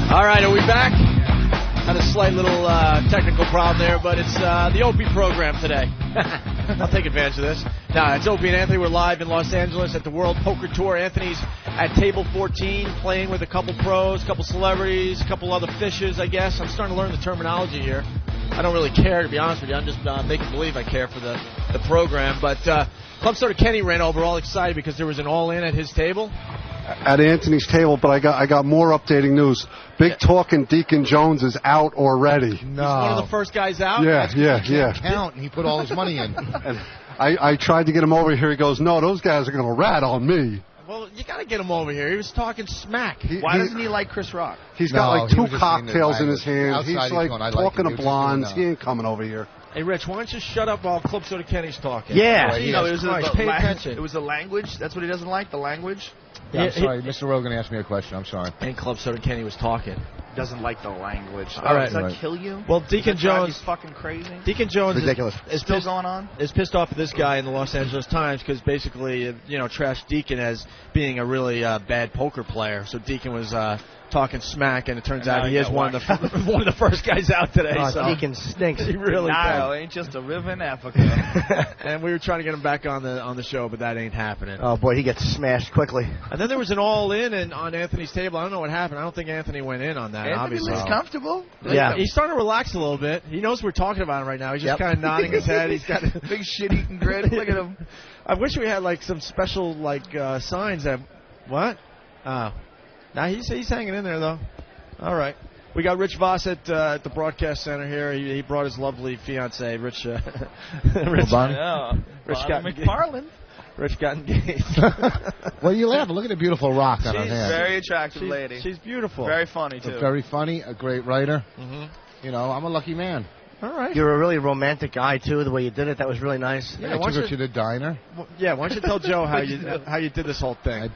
All right, are we back? Had a slight little technical problem there, but it's the Opie program today. I'll take advantage of this. Now, it's Opie and Anthony. We're live in Los Angeles at the World Poker Tour. Anthony's at table 14, playing with a couple pros, a couple celebrities, a couple other fishes, I guess. I'm starting to learn the terminology here. I don't really care, to be honest with you. I'm just making believe I care for the program. But Club Soda Kenny ran over, all excited because there was an all-in at his table. At Anthony's table, but I got more updating news. Big talking Deacon Jones is out already. No. He's one of the first guys out? Yeah. Count, and he put all his money in. And I tried to get him over here. He goes, no, those guys are going to rat on me. Well, you got to get him over here. He was talking smack. Why doesn't he like Chris Rock? He's got like 2 cocktails in his hand. He's like talking to blondes. He ain't coming over here. Hey, Rich, why don't you shut up while Club Soda Kenny's talking? Yeah. Pay attention. It was the language. That's what he doesn't like, the language. Yeah, I'm sorry. Mr. Rogan asked me a question. I'm sorry. And Club Soda Kenny was talking. Doesn't like the language. All right. Does that kill you? Well, Deacon Jones. He's fucking crazy. Deacon Jones ridiculous. Is still going on. Is pissed off at this guy in the Los Angeles Times because basically, trashed Deacon as being a really bad poker player. So Deacon was talking smack, and it turns out he is one of the first guys out today. So. Deacon stinks. He really does. Ain't just a river in Africa. And we were trying to get him back on the show, but that ain't happening. Oh boy, he gets smashed quickly. And then there was an all-in on Anthony's table. I don't know what happened. I don't think Anthony went in on that. Anthony obviously, looks comfortable. Yeah, he's starting to relax a little bit. He knows we're talking about him right now. He's just kind of nodding his head. He's got a big shit-eating grin. Look at him. I wish we had like some special signs that. What? Oh, now he's hanging in there though. All right. We got Rich Vos at the broadcast center here. He brought his lovely fiancée, Rich. Rich Bonnie? Yeah. Rich Bonnie McFarlane. Rich got engaged. Well, you laughing. Look at the beautiful rock on her hand. She's a very attractive lady. She's beautiful. Very funny, too. Very funny, a great writer. Mm-hmm. I'm a lucky man. All right. You're a really romantic guy, too, the way you did it. That was really nice. Yeah, I took her to the diner. Yeah, why don't you tell Joe how you did this whole thing?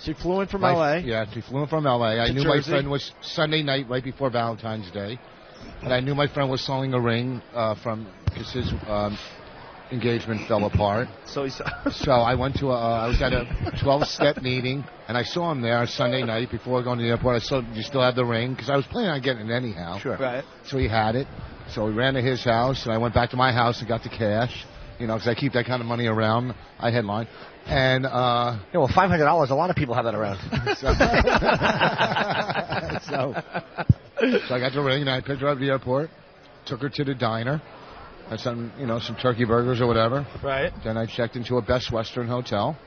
She flew in from L.A. Yeah, she flew in from L.A. I knew my friend was Sunday night, right before Valentine's Day. And I knew my friend was selling a ring because his engagement fell apart. So I went to I was at a 12-step meeting, and I saw him there Sunday night before going to the airport. I said, "Do you still have the ring?" Because I was planning on getting it anyhow. Sure. Right. So he had it. So we ran to his house, and I went back to my house and got the cash. Because I keep that kind of money around. I headline. And well, $500. A lot of people have that around. So I got the ring, and I picked her up at the airport, took her to the diner, had some turkey burgers or whatever. Right. Then I checked into a Best Western hotel,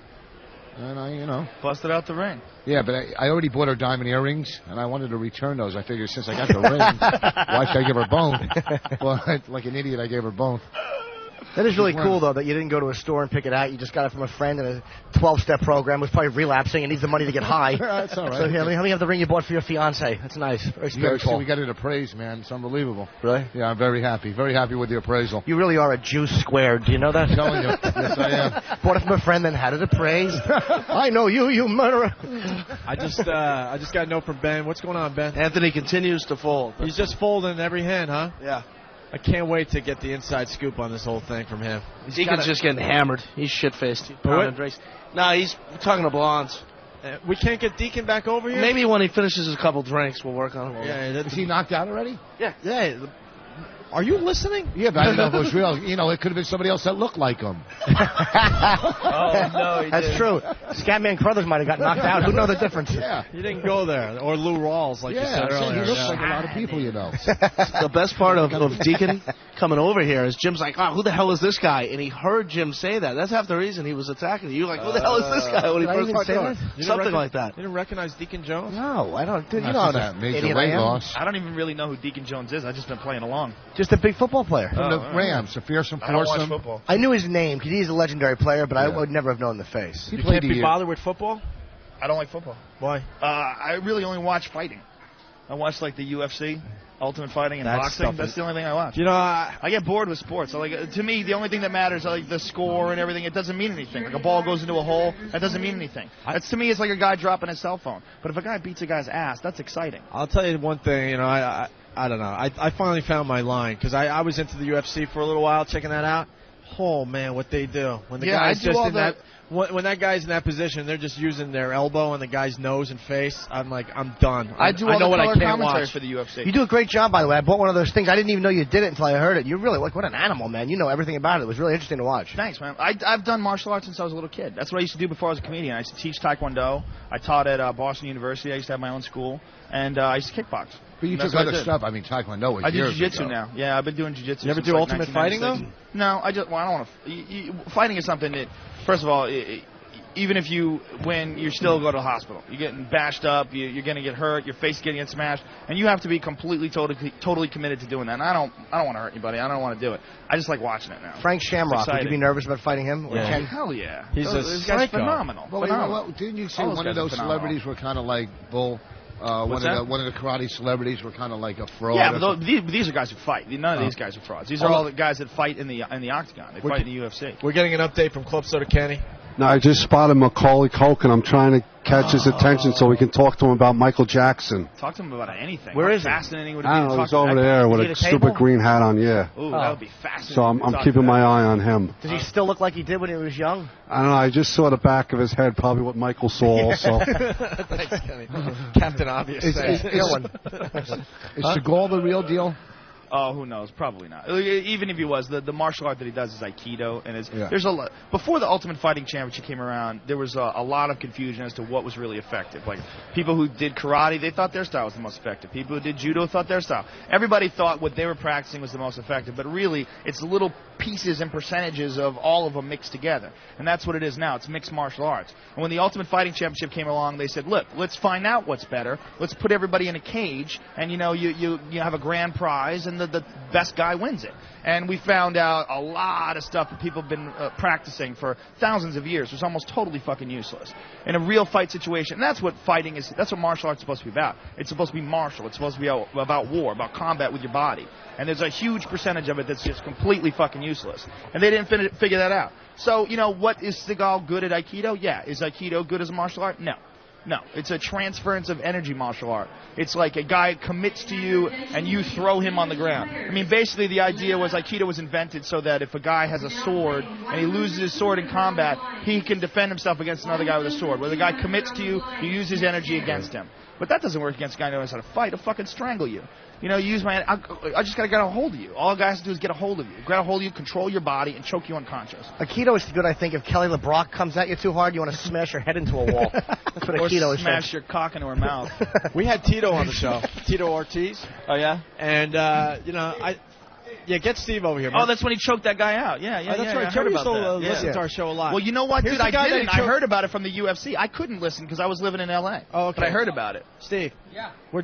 and I busted out the ring. Yeah, but I already bought her diamond earrings, and I wanted to return those. I figured since I got the ring, why should I give her both? Well, like an idiot, I gave her both. That is really cool, though, that you didn't go to a store and pick it out. You just got it from a friend in a 12-step program. Was probably relapsing and needs the money to get high. That's all right. So here, let me have the ring you bought for your fiancée. That's nice. Very spiritual. So we got it appraised, man. It's unbelievable. Really? Yeah, I'm very happy. Very happy with the appraisal. You really are a Jew squared. Do you know that? I'm telling you. Yes, I am. Bought it from a friend, then had it appraised. I know you murderer. I just got a note from Ben. What's going on, Ben? Anthony continues to fold. He's just folding every hand, huh? Yeah. I can't wait to get the inside scoop on this whole thing from him. Deacon's just getting hammered. He's shit-faced. What? No, he's talking to blondes. We can't get Deacon back over here? Maybe when he finishes a couple drinks, we'll work on him. Yeah, is he knocked out already? Yeah. Are you listening? Yeah, but I didn't know if it was real. It could have been somebody else that looked like him. Oh, no, That's true. Scatman Crothers might have got knocked out. Who knows the difference? Yeah. You didn't go there. Or Lou Rawls, like you said earlier. He looks like a lot of people, The best part of Deacon coming over here is Jim's like, who the hell is this guy? And he heard Jim say that. That's half the reason he was attacking you. Like, who the hell is this guy? When he first walked over. Something like that. You didn't recognize Deacon Jones? No, I don't. That major weight loss. I don't even really know who Deacon Jones is. I've just been playing along. Just a big football player. From the Rams, the fearsome I don't watch foursome. football. I knew his name because he's a legendary player, but I would never have known the face. You can't be bothered with football? I don't like football. Why? I really only watch fighting. I watch like the UFC, Ultimate Fighting, and boxing. That's the only thing I watch. I get bored with sports. To me, the only thing that matters, like the score and everything, it doesn't mean anything. Like a ball goes into a hole, that doesn't mean anything. That's to me, it's like a guy dropping his cell phone. But if a guy beats a guy's ass, that's exciting. I'll tell you one thing. I don't know. I finally found my line because I was into the UFC for a little while, checking that out. Oh man, what they do when the guy's just in that when that guy's in that position, they're just using their elbow on the guy's nose and face. I'm like, I'm done. I know what I can't watch for the UFC. You do a great job, by the way. I bought one of those things. I didn't even know you did it until I heard it. You're really like, what an animal, man. You know everything about it. It was really interesting to watch. Thanks, man. I've done martial arts since I was a little kid. That's what I used to do before I was a comedian. I used to teach Taekwondo. I taught at Boston University. I used to have my own school. And I used to kickbox. But you took other stuff. I mean, Taekwondo was I do years jiu-jitsu ago. now. Yeah, I've been doing jiu-jitsu. You ever do Ultimate Fighting, though? No, I don't want to. Fighting is something that, first of all, even if you win, you still go to the hospital. You're getting bashed up. You're going to get hurt. Your face is going to get smashed. And you have to be completely, totally committed to doing that. And I don't want to hurt anybody. I don't want to do it. I just like watching it now. Frank Shamrock, would you be nervous about fighting him? Yeah. Hell yeah. This guy's phenomenal. Well, didn't you say one of those celebrities were kind of like Bull? One of the karate celebrities were kind of like a fraud. Yeah, but these are guys who fight. None of these guys are frauds. These are all the guys that fight in the octagon. They fight in the UFC. We're getting an update from Club Soda Kenny. No, I just spotted Macaulay Culkin. I'm trying to catch his attention so we can talk to him about Michael Jackson. Talk to him about anything. Where is he? Fascinating would it I be don't to know. talk He's over there with a stupid green hat on. Yeah. Ooh, that would be fascinating. So I'm keeping my eye on him. Does he still look like he did when he was young? I don't know. I just saw the back of his head, probably what Michael saw also. Thanks, Kenny. Captain Obvious. Is Segal the real deal? Oh, who knows? Probably not. Even if he was, the martial art that he does is Aikido, and there's a lot. Before the Ultimate Fighting Championship came around, there was a lot of confusion as to what was really effective. Like people who did karate, they thought their style was the most effective. People who did judo thought their style. Everybody thought what they were practicing was the most effective, but really, it's little pieces and percentages of all of them mixed together, and that's what it is now. It's mixed martial arts. And when the Ultimate Fighting Championship came along, they said, "Look, let's find out what's better. Let's put everybody in a cage, and you have a grand prize, and the best guy wins it." And we found out a lot of stuff that people have been practicing for thousands of years was almost totally fucking useless in a real fight situation. And that's what fighting is. That's what martial arts is supposed to be about. It's supposed to be martial. It's supposed to be about war, about combat with your body. And there's a huge percentage of it that's just completely fucking useless. And they didn't figure that out. So, what is Segal good at Aikido? Yeah. Is Aikido good as a martial art? No. No, it's a transference of energy martial art. It's like a guy commits to you and you throw him on the ground. I mean, basically the idea was Aikido was invented so that if a guy has a sword and he loses his sword in combat, he can defend himself against another guy with a sword. Where the guy commits to you, you use his energy against him. But that doesn't work against a guy who knows how to fight. He'll fucking strangle you. You use I just got to get a hold of you. All a guy has to do is get a hold of you. Get a hold of you, control your body, and choke you unconscious. Aikido is good, I think. If Kelly LeBrock comes at you too hard, you want to smash your head into a wall. That's what Aikido is. Or smash your cock into her mouth. We had Tito on the show. Tito Ortiz. Oh, yeah? And, get Steve over here, man. Oh, that's when he choked that guy out. Yeah, that's right. I heard about that. Listen to our show a lot. Well, you know what, dude? I didn't. I heard about it from the UFC. I couldn't listen because I was living in L.A. Oh, okay. But I heard about it. Steve. Yeah. We're,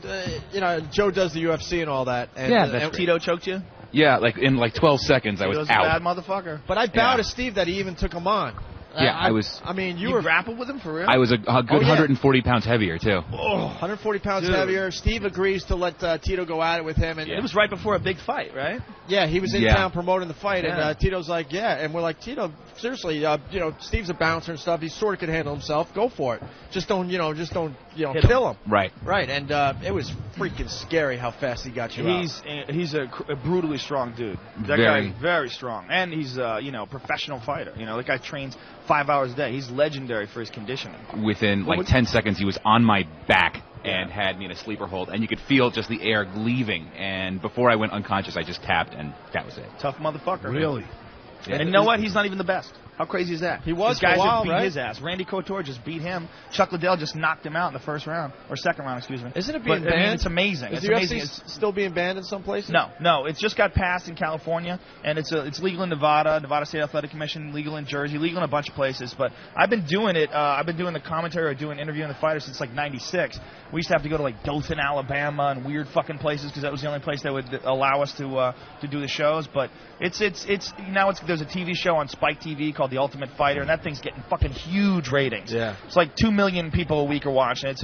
Joe does the UFC and all that. And, and Tito choked you? Yeah, in 12 seconds I was out. Bad motherfucker. But I bow to Steve that he even took him on. Yeah, I was. I mean, you were grappled with him for real? I was a good 140 pounds heavier too. Oh, 140 pounds heavier. Steve agrees to let Tito go at it with him, and it was right before a big fight, right? Yeah, he was in town promoting the fight, and Tito's like, and we're like, Tito, seriously, Steve's a bouncer and stuff. He sort of can handle himself. Go for it. Just don't kill him. Right. Right, and it was freaking scary how fast he got you out. He's a brutally strong dude. That guy, very strong, and he's professional fighter. The guy trains 5 hours a day. He's legendary for his conditioning. Within 10 seconds, he was on my back and had me in a sleeper hold, and you could feel just the air leaving. And before I went unconscious, I just tapped, and that was it. Tough motherfucker. Really? Yeah. And you know what? He's not even the best. How crazy is that? He was These guys for a while, beat right? his ass. Randy Couture just beat him. Chuck Liddell just knocked him out in the first round, or second round, excuse me. Isn't it being banned? I mean, it's amazing. Is the UFC still being banned in some places? No. It's just got passed in California, and it's legal in Nevada State Athletic Commission, legal in Jersey, legal in a bunch of places. But I've been doing it. I've been doing the commentary or interviewing the fighters since '96. We used to have to go to Dothan, Alabama, and weird fucking places because that was the only place that would allow us to do the shows. But it's now there's a TV show on Spike TV called The Ultimate Fighter. And that thing's getting fucking huge ratings. Yeah. It's 2 million people a week are watching it,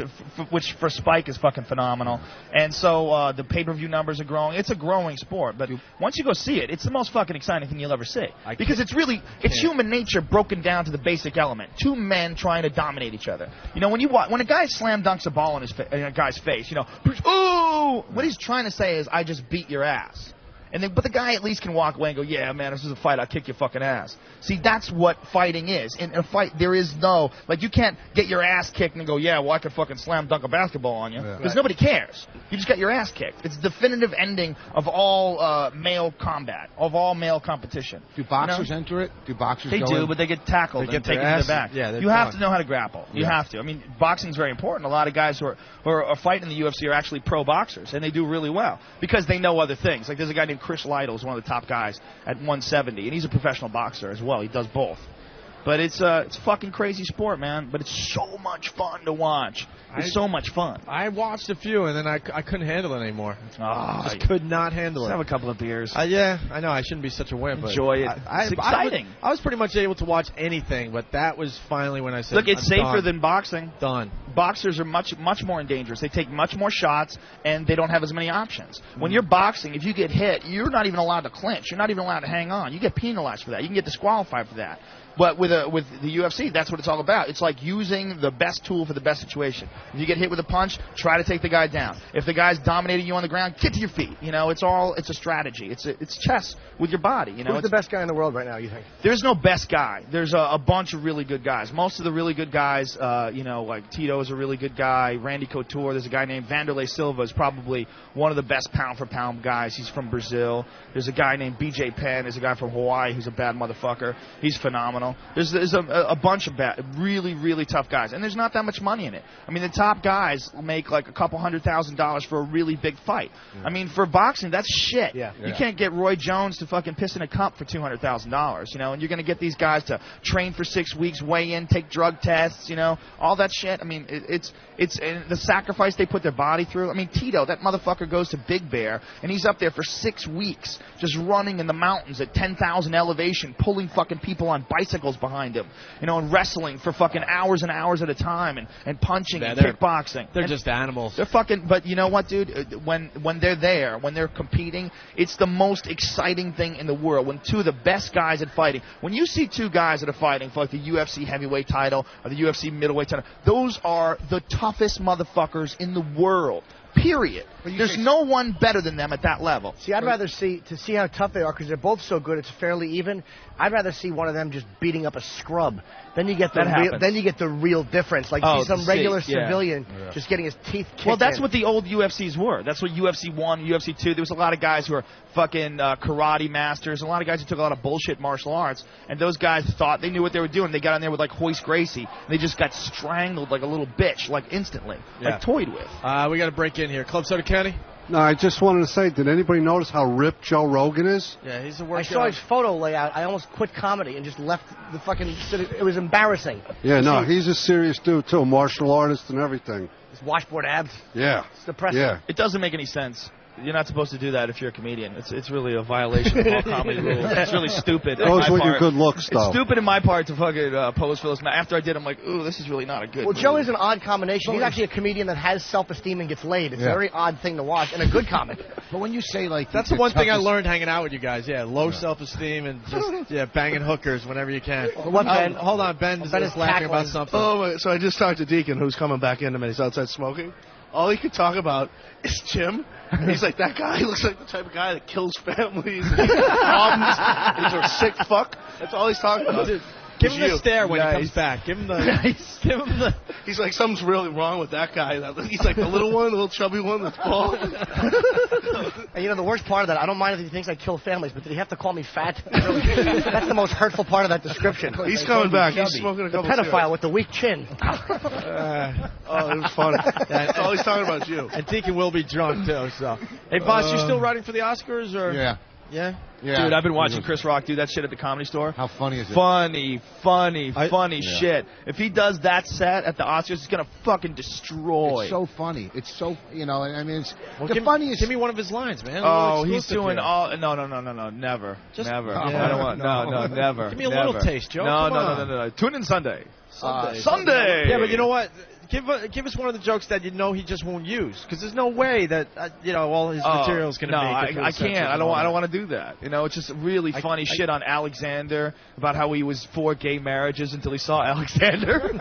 which for Spike is fucking phenomenal. And so the pay-per-view numbers are growing. It's a growing sport. But once you go see it, it's the most fucking exciting thing you'll ever see. Because it's human nature broken down to the basic element. Two men trying to dominate each other. When a guy slam dunks a ball in a guy's face, ooh, what he's trying to say is, I just beat your ass. But the guy at least can walk away and go, yeah, man, this is a fight. I'll kick your fucking ass. See, that's what fighting is. In a fight, there is no, like, you can't get your ass kicked and go, yeah, well, I could fucking slam dunk a basketball on you. Because nobody cares. You just got your ass kicked. It's the definitive ending of all male combat, of all male competition. Do boxers enter it? Do boxers They do, but they get tackled and taken to their back. Yeah, you have to know how to grapple. You have to. I mean, boxing's very important. A lot of guys who are fighting in the UFC are actually pro boxers, and they do really well because they know other things. Like, there's a guy named Chris Lytle who's one of the top guys at 170, and he's a professional boxer as well. He does both. But it's a fucking crazy sport, man. But it's so much fun to watch. It's so much fun. I watched a few, and then I couldn't handle it anymore. Just could not handle it. Have a couple of beers. Yeah, I know. I shouldn't be such a wimp. Enjoy it. It's exciting. I was pretty much able to watch anything, but that was finally when I said, look, it's safer than boxing. Done. Boxers are much more dangerous. They take much more shots, and they don't have as many options. When you're boxing, if you get hit, you're not even allowed to clinch. You're not even allowed to hang on. You get penalized for that. You can get disqualified for that. But with the UFC, that's what it's all about. It's like using the best tool for the best situation. If you get hit with a punch, try to take the guy down. If the guy's dominating you on the ground, get to your feet. You know, it's a strategy. It's chess with your body. You know, who's the best guy in the world right now, you think? There's no best guy. There's a bunch of really good guys. Most of the really good guys, like Tito is a really good guy. Randy Couture. There's a guy named Vanderlei Silva is probably one of the best pound-for-pound guys. He's from Brazil. There's a guy named BJ Penn. There's a guy from Hawaii who's a bad motherfucker. He's phenomenal. There's a bunch of really, really tough guys. And there's not that much money in it. I mean, the top guys make like a couple $100,000 for a really big fight. I mean, for boxing, that's shit. You can't get Roy Jones to fucking piss in a cup for $200,000, you know, and you're going to get these guys to train for 6 weeks, weigh in, take drug tests, you know, all that shit. I mean, it's the sacrifice they put their body through. I mean, Tito, that motherfucker goes to Big Bear, and he's up there for 6 weeks just running in the mountains at 10,000 elevation, pulling fucking people on bicycles behind him, you know, and wrestling for fucking hours and hours at a time, and punching and kickboxing. They're just animals. They're fucking, but you know what, dude? When they're there, when they're competing, it's the most exciting thing in the world. When two of the best guys at fighting, when you see two guys that are fighting for like the UFC heavyweight title or the UFC middleweight title, those are the toughest motherfuckers in the world. Period. There's no one better than them at that level. See, I'd rather see how tough they are because they're both so good. It's fairly even. I'd rather see one of them just beating up a scrub. Then you get the real difference. Like see some regular civilian just getting his teeth kicked. Well, that's what the old UFCs were. That's what UFC 1, UFC 2. There was a lot of guys who were fucking karate masters. A lot of guys who took a lot of bullshit martial arts, and those guys thought they knew what they were doing. They got in there with like Hoist Gracie, and they just got strangled like a little bitch, like instantly, like toyed with. We got to break in here. Club Soda Kenny? No, I just wanted to say, did anybody notice how ripped Joe Rogan is? Yeah, he's a workout. I saw his photo layout. I almost quit comedy and just left the fucking city. It was embarrassing. Yeah, no, he's a serious dude, too. Martial artist and everything. His washboard abs. Yeah. It's depressing. Yeah. It doesn't make any sense. You're not supposed to do that if you're a comedian. It's really a violation of all comedy rules. It's really stupid. Those were your good looks, though. It's stupid in my part to fucking pose for this. After I did, I'm like, ooh, this is really not a good movie. Joe is an odd combination. He's actually a comedian that has self-esteem and gets laid. It's a very odd thing to watch, and a good comic. But when you say, like... That's the one thing I learned hanging out with you guys. Yeah, low self-esteem and just, banging hookers whenever you can. Ben? Hold on, Ben is laughing about something. Oh, so I just talked to Deacon, who's coming back in a minute. He's outside smoking. All he could talk about is Jim. And he's like, that guy looks like the type of guy that kills families and problems. And he's a sick fuck. That's all he's talking about. Dude, give him the stare when he comes back. Give him the. He's like, something's really wrong with that guy. He's like the little one, the little chubby one that's bald. And you know, the worst part of that, I don't mind if he thinks I kill families, but did he have to call me fat? That's the most hurtful part of that description. He's coming back. He's smoking a couple pedophile cigarettes. With the weak chin. It was funny. That's all he's talking about is you. And Deacon will be drunk, too. So, hey, boss, you still writing for the Oscars? Or? Yeah. Yeah? Yeah. Dude, I've been watching Chris Rock do that shit at the Comedy Store. How funny is it? Funny shit. If he does that set at the Oscars, it's going to fucking destroy. It's so funny. It's so, you know, I mean, it's the funniest. Give me one of his lines, man. Oh, he's doing all... No, never. Never. I don't want... No, never. Give me a little taste, Joe. No. Tune in Sunday. Sunday. Yeah, but you know what? Give us one of the jokes that you know he just won't use, because there's no way that all his material is going to make it. I can't. I don't want to do that. You know, it's just really funny shit on Alexander about how he was for gay marriages until he saw Alexander.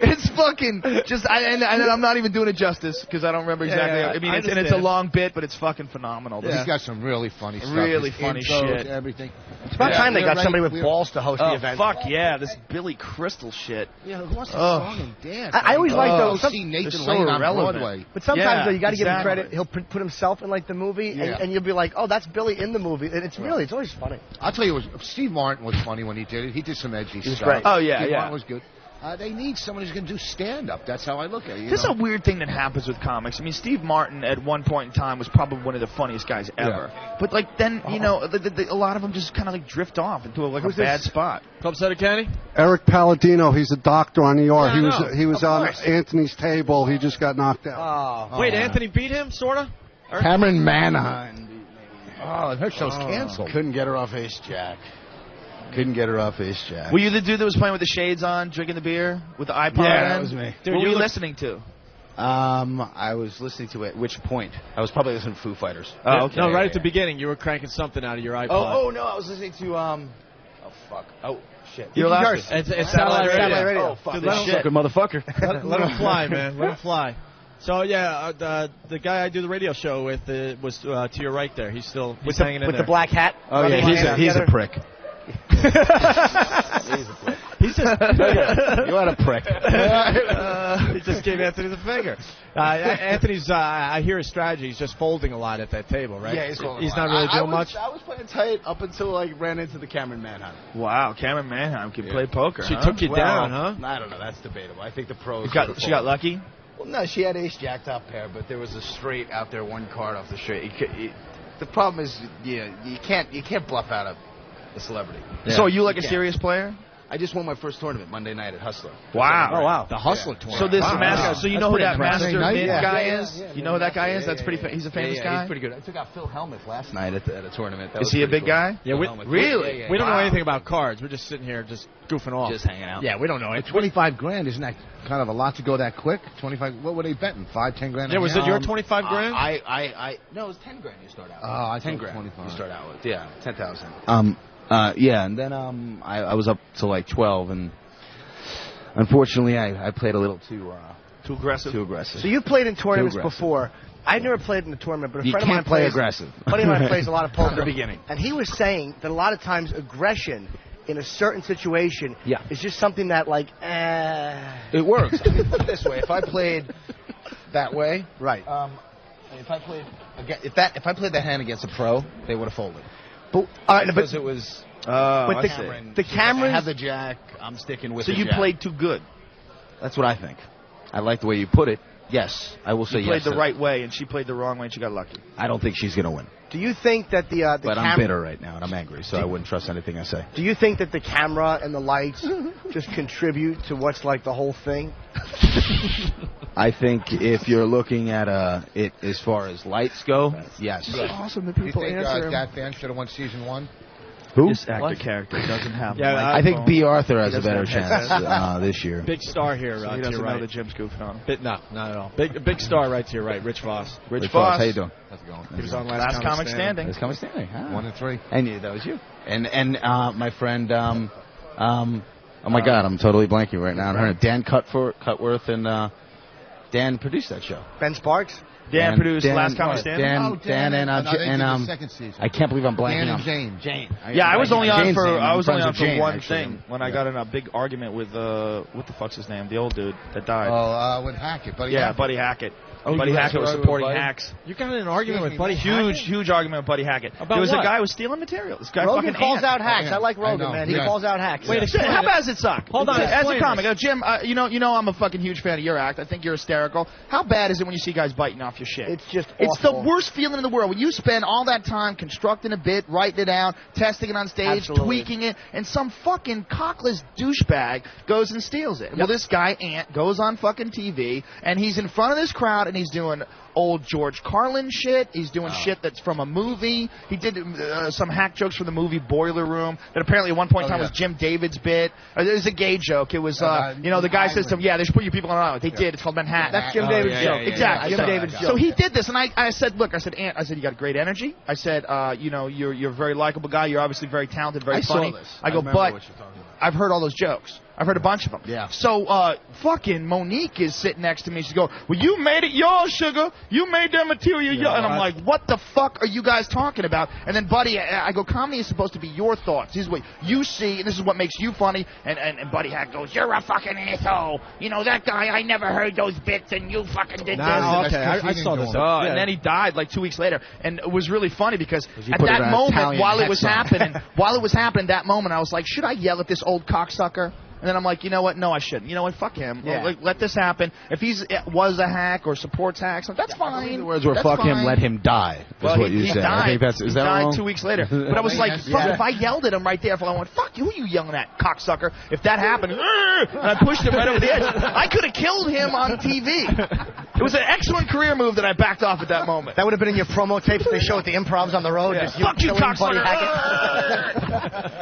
It's It's fucking just, and I'm not even doing it justice because I don't remember exactly. I mean, it's a long bit, but it's fucking phenomenal. He's got some really funny stuff. Really funny shit. Everything. It's about time they got somebody with balls to host the event. Fuck yeah, this Billy Crystal shit. Yeah, who wants to song and dance? I always like those. See Nathan Lane on Broadway. But sometimes though, you got to give him credit. He'll put himself in like the movie, and you'll be like, oh, that's Billy in the movie. And it's always funny. I'll tell you, Steve Martin was funny when he did it. He did some edgy stuff. Great. Oh yeah, Steve Martin was good. They need someone who's going to do stand-up. That's how I look at it. This is a weird thing that happens with comics. I mean, Steve Martin at one point in time was probably one of the funniest guys ever. Yeah. But like then, you know, a lot of them just kind of like drift off into a bad spot. Club Set of Candy? Erik Palladino. He's a doctor on ER. Yeah, he was on Anthony's table. He just got knocked out. Wait, Anthony beat him, sorta? Cameron Manheim. Oh, her show's canceled. Couldn't get her off Ace Jack. Couldn't get her off Ace Jack. Were you the dude that was playing with the shades on, drinking the beer with the iPod? Yeah, that was me. Dude, what were you listening to? I was listening to At which point? I was probably listening to Foo Fighters. Oh, okay. No, right at the beginning, you were cranking something out of your iPod. Oh no, I was listening to Oh fuck. Oh shit. You're laughing. It's satellite radio. Oh fuck. Dude, this shit. Motherfucker. Let him fly, man. Let him fly. So yeah, the guy I do the radio show with was to your right there. He's still hanging in there with the black hat. Oh yeah, he's a prick. He's a prick. He's just you are a prick. He just gave Anthony the finger. Anthony's I hear his strategy. He's just folding a lot at that table, right? Yeah, he's not really doing much. I was playing tight up until I ran into the Cameron Manheim. Wow, Cameron Manheim can play poker. She took you down, huh? I don't know. That's debatable. I think the pros. She got lucky. Well, no, she had ace jack top pair, but there was a straight out there, one card off the straight. The problem is, you can't bluff out a celebrity. Yeah. So are you like a serious player? I just won my first tournament Monday night at Hustler. Wow. Oh, wow. The Hustler tournament. So this master, so you know who that Master Mid guy is? Yeah, you know who that guy is? That's pretty. He's a famous guy. He's pretty good. I took out Phil Hellmuth last night at a tournament. Is he a big guy? Yeah. Really? We don't know anything about cards. We're just sitting here just goofing off. Just hanging out. Yeah, we don't know it. 25 grand, isn't that kind of a lot to go that quick? 25. What were they betting? 5, 10 grand? Yeah, was it your 25 grand? No, it was 10 grand you start out with. Oh, I 10 grand 25. you start out with. Yeah, 10,000. Yeah, and then I was up to like 12, and unfortunately I played a little too aggressive. Too aggressive. So you played in tournaments before. I've never played in a tournament, but a friend of mine play aggressive. A buddy of mine plays a lot of poker. From the beginning. And he was saying that a lot of times aggression in a certain situation is just something that like it works. I mean, put it this way: if I played that way, right? If I played that hand against a pro, they would have folded. But because it was. But the cameras I have the jack. I'm sticking with. So you played too good. That's what I think. I like the way you put it. Yes, I will say yes. You played the right way, and she played the wrong way, and she got lucky. I don't think she's going to win. Do you think that the But I'm bitter right now, and I'm angry, so I wouldn't trust anything I say. Do you think that the camera and the lights just contribute to what's like the whole thing? I think if you're looking at it as far as lights go, yes. It's awesome that people answer him. That fan should have won season 1? Who? This actor character doesn't have. Yeah, I think B. Arthur has a better chance this year. Big star here. So he to doesn't your know right. that Jim's goofing on him. No, not at all. Big star right to your right. Rich Vos. Rich Vos, how you doing? How's it going? He was on Last Comic Standing. Last Comic Standing. 1 and 3. And that was you. And my friend. Oh my God, I'm totally blanking right now. Her Dan Cutworth and Dan produced that show. Ben Sparks. Dan produced Last Comic Standing. Dan and second season. I can't believe I'm blanking on Jane. Yeah, I was only on for Jane, one thing when I got in a big argument with what the fuck's his name, the old dude that died. Oh, with Hackett, Buddy. Yeah, Buddy Hackett. Buddy Hackett was supporting hacks. You got in an argument with Buddy Hackett? Huge argument with Buddy Hackett. About there was what? a guy who was stealing material. This guy Rogan fucking calls out hacks. I like Rogan, man. He calls out hacks. Wait, how bad does it suck? Hold on. As a comic, Jim, you know I'm a fucking huge fan of your act. I think you're hysterical. How bad is it when you see guys biting off your shit? It's just It's the worst feeling in the world when you spend all that time constructing a bit, writing it out, testing it on stage, tweaking it, and some fucking cockless douchebag goes and steals it. Well, this guy, Ant, goes on fucking TV, and he's in front of this crowd, and he's doing old George Carlin shit. He's doing shit that's from a movie. He did some hack jokes from the movie Boiler Room that apparently at one point in time was Jim David's bit. It was a gay joke. It was, the guy says to him, they should put you people on an island. They did. It's called Manhattan. That's Jim David's joke. Exactly. Jim David's joke. So he did this, and I said, look, Ant, I said, you got great energy. I said, you're a very likable guy. You're obviously very talented, very funny. Saw this. I go, remember but what you're talking about. I've heard all those jokes. I've heard a bunch of them. Yeah. So, fucking Monique is sitting next to me. She's going, well, you made it yours, sugar. You made that material yours. And I'm like, what the fuck are you guys talking about? And then, Buddy, I go, comedy is supposed to be your thoughts. This is what you see, and this is what makes you funny. And Buddy Hack goes, you're a fucking asshole. You know, that guy, I never heard those bits, and you fucking did this. Okay, I saw this. And then he died like 2 weeks later. And it was really funny because at that moment, while it was happening, that moment, I was like, should I yell at this old cocksucker? And then I'm like, you know what? No, I shouldn't. You know what? Fuck him. Yeah. Let this happen. If was a hack or supports hacks, that's fine. The words were "fuck him, let him die." Is what you said. Died. I think is that died wrong? 2 weeks later. But I was like, fuck, if I yelled at him right there, I went, fuck you, who are you yelling at, cocksucker? If that happened, and I pushed him right over the edge, I could have killed him on TV. It was an excellent career move that I backed off at that moment. That would have been in your promo tapes they show at the Improvs on the road. Yeah. Fuck you, cocksucker!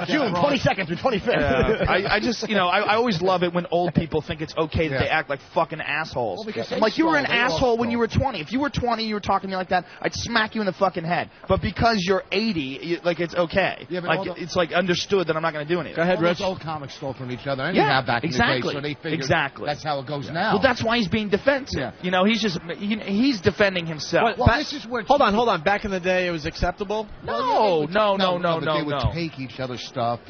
June 22nd through 25th. Yeah. I just, I always love it when old people think it's okay that they act like fucking assholes. Well, I'm like, you were an asshole when you were 20. If you were 20, you were talking to me like that, I'd smack you in the fucking head. But because you're 80, it's okay. Yeah, it's like understood that I'm not going to do anything. Go ahead, Rich. Those old comics stole from each other. And have back in the day, so they figured that's how it goes now. Well, that's why he's being defensive. Yeah. He's just he's defending himself. This is where hold on. Back in the day, it was acceptable. No. They would take each other's stuff.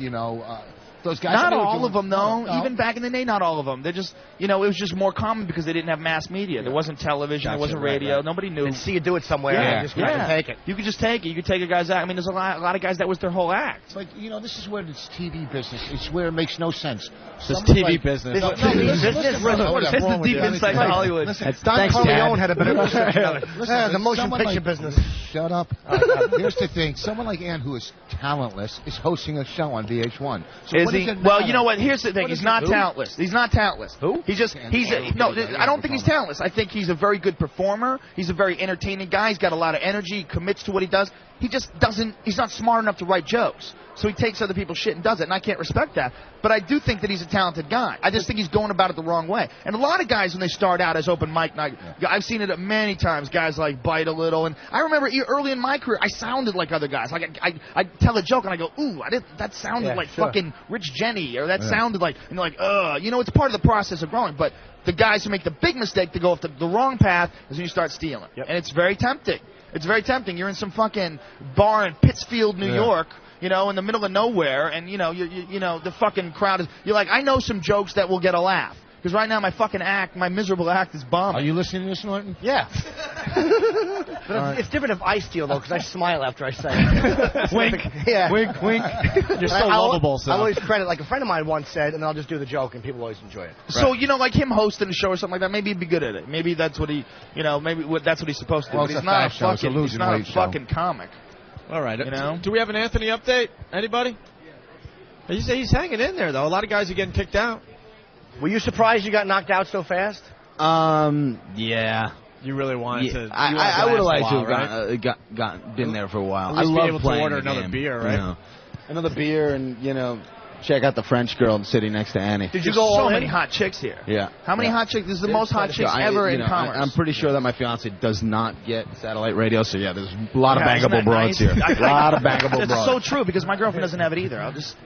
Those guys. Not all of them, though. No. Even back in the day, not all of them. They're just, it was just more common because they didn't have mass media. There wasn't television. There wasn't radio. Right. Nobody knew. And see you do it somewhere. And just take it. You could just take it. You could take a guy's act. I mean, there's a lot of guys that was their whole act. It's like, this is where it's TV business. It's where it makes no sense. It's TV business. It's the deep inside Hollywood. Don Corleone had a better the motion picture business. Shut up. Here's the thing. Someone like Ann, who is talentless, is hosting a show on VH1. Is he? Well, you know what? Here's the thing. He's not talentless. He's not talentless. Who? I don't think he's talentless. I think he's a very good performer. He's a very entertaining guy. He's got a lot of energy. He commits to what he does. He just doesn't, he's not smart enough to write jokes. So he takes other people's shit and does it, and I can't respect that. But I do think that he's a talented guy. I just think he's going about it the wrong way. And a lot of guys, when they start out as open mic night, I've seen it many times, guys like bite a little. And I remember early in my career, I sounded like other guys. Like I'd tell a joke, and I go, ooh, that sounded like fucking Rich Jenny, or that sounded like, and you're like, it's part of the process of growing. But the guys who make the big mistake to go off the wrong path is when you start stealing. Yep. And it's very tempting. It's very tempting. You're in some fucking bar in Pittsfield, New York, in the middle of nowhere, and the fucking crowd is. You're like, I know some jokes that will get a laugh. Because right now my miserable act is bombing. Are you listening to this, Norton? Yeah. But it's different if I steal, though, because I smile after I say it. Wink. Yeah. Wink, wink. You're so lovable, so. I always credit, like a friend of mine once said, and I'll just do the joke, and people always enjoy it. So, like him hosting a show or something like that, maybe he'd be good at it. Maybe that's what that's what he's supposed to do. Well, but he's not a fucking comic. All right. Do we have an Anthony update? Anybody? He's hanging in there, though. A lot of guys are getting kicked out. Were you surprised you got knocked out so fast? Yeah. You really wanted to. I would have liked to have been there for a while. I love able to order another beer, right? Another beer, and check out the French girl sitting next to Annie. Did you go all many hot chicks here? Yeah. How many hot chicks? This is the most hot chicks ever in commerce. I'm pretty sure that my fiance does not get satellite radio, so there's a lot of bangable broads here. A lot of bangable broads. It's so true because my girlfriend doesn't have it either. I'll just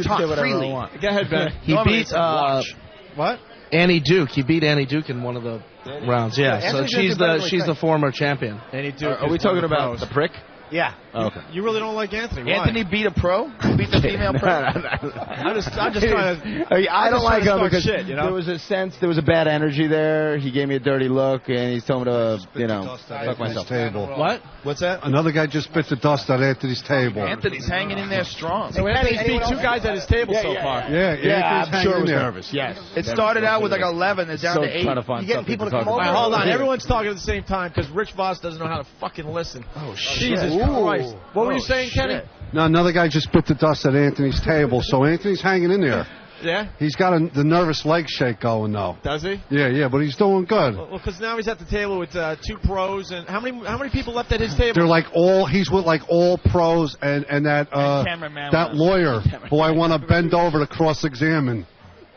talk freely. Go ahead, Ben. He beat what? Annie Duke. He beat Annie Duke in one of the rounds. Yeah. So she's the former champion. Annie Duke. Are we talking about the prick? Yeah. Oh, okay. You really don't like Anthony. Why? Anthony beat a pro? Beat the female pro? I'm just trying to. I don't like him because shit, there was a bad energy there. He gave me a dirty look, and he told me to, fuck myself. Table. What? What's that? Another guy just spit the dust on Anthony's table. Anthony's hanging in there strong. So Anthony's beat two guys at his table so far. Yeah, I'm sure he was nervous. Yes. It started out with like 11. It's down to 8. You're getting people to come over. Right, hold on. Everyone's talking at the same time because Rich Voss doesn't know how to fucking listen. Oh, shit. Jesus Christ. What were you saying, Kenny? No, another guy just spit the dust at Anthony's table, so Anthony's hanging in there. Yeah? He's got the nervous leg shake going, though. Does he? Yeah, but he's doing good. Well, because now he's at the table with two pros, and how many people left at his table? They're he's with all pros and that lawyer who I want to bend over to cross-examine.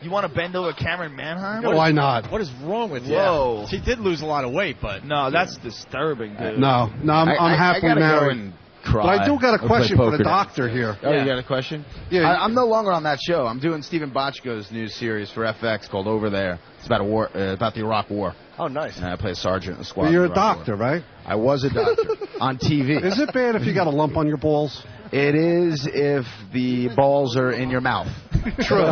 You want to bend over Cameron Manheim? Why not? What is wrong with you? Whoa. She did lose a lot of weight, but... No, that's disturbing, dude. No, I'm happily married. cry. But I do got a or question play for the poker. doctor here. Oh, you got a question? Yeah. I'm no longer on that show. I'm doing Steven Bochco's new series for FX called Over There. It's about a war, about the Iraq War. Oh, nice. And I play a sergeant in the squad. But you're a doctor, right? I was a doctor on TV. Is it bad if you got a lump on your balls? It is if the balls are in your mouth. True. You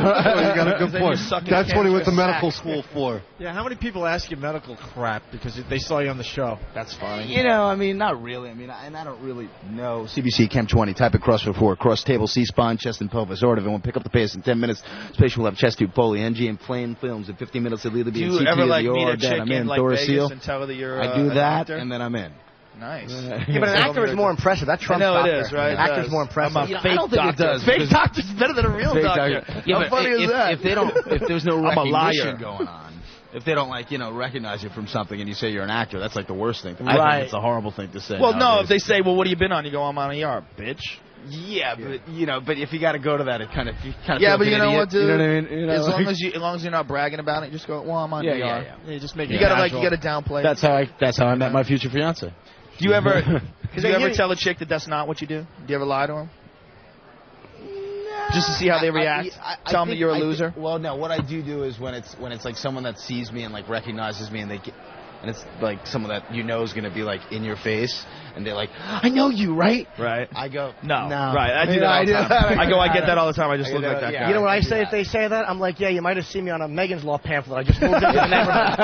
got a good point. That's what he went to medical school for. Yeah, how many people ask you medical crap because they saw you on the show? That's funny. You know, I mean, not really. I mean, and I don't really know. CBC Chem 20, type of cross for 4, cross table, C-spine, chest and pelvis, aorta. We'll pick up the pace in 10 minutes. This patient will have chest tube, Foley, NG, and flame films. In 15 minutes, it'll either be Do you CT ever or like the meet OR, a chick I'm in in, like Vegas thoraceal. and tell her that you're I do that, actor? and then I'm in. Nice. Yeah, but an actor is more impressive. That Trump's I know doctor. it is, right? Actor's more impressive. I'm a fake I don't think doctor. it does. Fake doctor's better than a real doctor. Yeah, How funny is that? If there's no I'm a recognition liar. going on, if they don't recognize you from something and you say you're an actor, that's like the worst thing. Right. I think it's a horrible thing to say. Well, no, nowadays. if they say, well, what have you been on? You go, I'm on ER, bitch. Yeah, but if you got to go to that, it kind of Yeah, but you know what, dude? You know what I mean? You know, as long as you're not bragging about it, just go, well, I'm on ER. Yeah, just make it You gotta casual. you gotta downplay. That's how I met my future fiance. Do you ever tell a chick that that's not what you do? Do you ever lie to them? Just to see how they react. Tell them that you're a loser. Well, no. What I do is when it's like someone that sees me and like recognizes me and and it's like someone that you know is going to be like in your face, and they're like, I know you, right? Right. I go, no. Right. I do that all the time. I get that all the time. I just look like that guy. You know what I say if they say that? I'm like, yeah, you might have seen me on a Megan's Law pamphlet. I just moved into the neighborhood.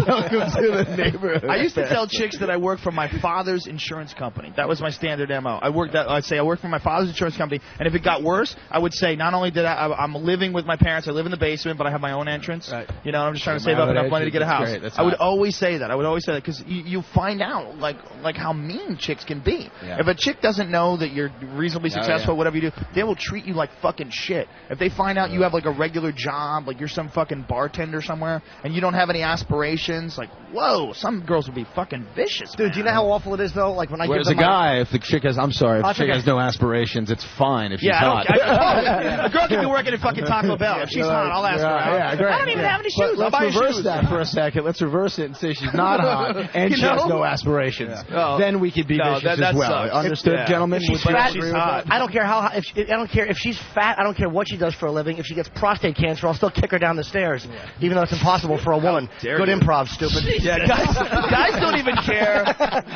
Welcome to the neighborhood. I used to tell chicks that I work for my father's insurance company. That was my standard MO. I'd say I work for my father's insurance company, and if it got worse, I would say not only did I'm living with my parents, I live in the basement, but I have my own entrance. Right. You know, I'm just trying to save up enough money to get a house. I would always say that. Because you find out like how mean chicks can be. Yeah. If a chick doesn't know that you're reasonably successful, whatever you do, they will treat you like fucking shit. If they find out you have like a regular job, like you're some fucking bartender somewhere, and you don't have any aspirations, like whoa, some girls will be fucking vicious. Dude, do you know how awful it is though? Like when I Whereas give them a guy, if the chick has, if the chick has no aspirations, it's fine if she's hot. A girl can be working at fucking Taco Bell. If she's hot, I'll ask her out. Yeah, great. I don't even have any shoes. Let's reverse that for a second. Let's reverse it and say she's not hot and she has no aspirations. Yeah. Then we could be vicious as well. Understood, gentlemen? She's fat. I don't care how. I don't care if she's fat. I don't care what she does for a living. If she gets prostate cancer, I'll still kick her down the stairs, even though it's impossible for a woman. Good improv, stupid. Yeah, guys don't even care.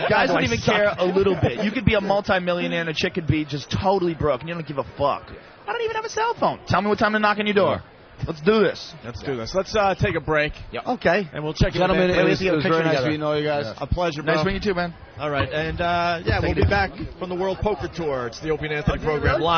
Guys don't even care a little bit. You could be a multi-millionaire and a chick could be just totally broke, and you don't give a fuck. I don't even have a cell phone. Tell me what time to knock on your door. Let's do this. Let's take a break. Yeah. Okay. And we'll check in. Gentlemen, it was very nice together. meeting all you guys. A pleasure, bro. Nice meeting you too, man. All right. And, we'll be back from the World Poker Tour. It's the Opie and Anthony program live.